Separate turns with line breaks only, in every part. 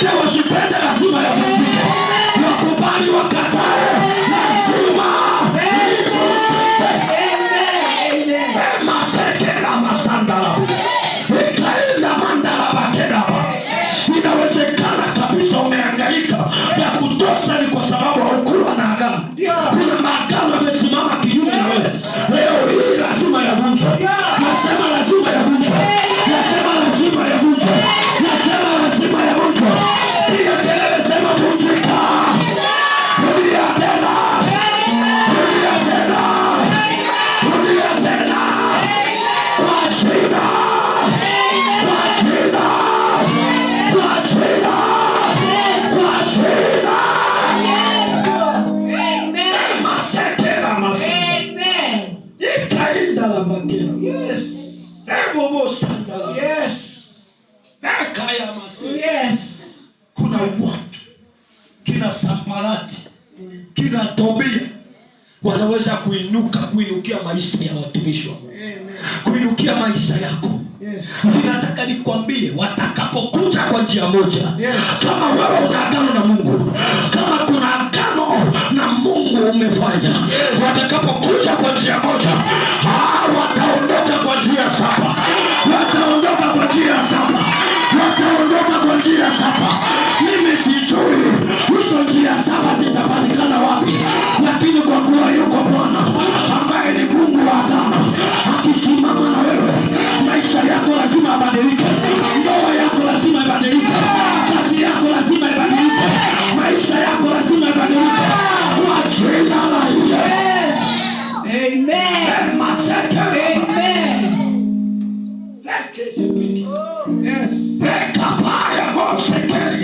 wasipende lazima yavunjike. Wakubali wakatae lazima ivunjike. Masekela masandala ikaenda mandala bakedaba. Inawezekana kabisa umehangaika ya kutosha, ni kwa sababu haukuwa na agano. Kuna maagano yamesimama kinyume na wewe. Leo hii lazima yavunjwe. Nasema lazima yavunjwe. Nasema lazima yavunjwe. Nasema lazima yavunjwe. Piga kelele, sema vunjika. Rudia tena. Rudia tena. Rudia tena. Kwa jina. Kwa jina. Kwa jina. Kwa jina. Amen. Masekela masandala. Amen. Ikaenda la bakela. Yes. Ebo sandala. Yes. Kaya masi. Yes. Kuna watu kina Sambalati, kina Tobia wanaweza kuinukia maisha ya watumishi wa Mungu. Kuinukia maisha yako. Yes. Nataka nikwambie, watakapokuja kwa njia moja. Yes. Kama wewe una agano na Mungu, kama kuna agano na Mungu umefanya. Yes. Watakapokuja kwa njia moja, wataondoka kwa njia saba. Wataondoka kwa njia saba. Wataondoka kwa njia saba. Mimi sijui hizo njia saba zitapatikana wapi, lakini kwa kuwa yuko Bwana ambaye ni Mungu wa agano, akisimama na wewe, maisha yako lazima ibadilike. Ndoa yako lazima ibadilike. Kazi yako lazima ibadilike. Maisha yako lazima ibadilike. Kwa jina la Yesu. Amen.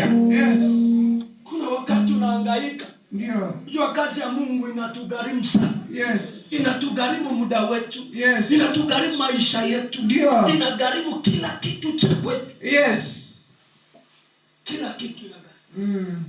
Amen. Kuna wakati unahangaika. Ndio. Unajua kazi ya Mungu inatugharimu sana. Yes. Inatugharimu muda wetu. Yes. Inatugharimu maisha yetu. Ndio. Inagharimu kila kitu cha kwetu. Yes. Kila kitu inagharimu.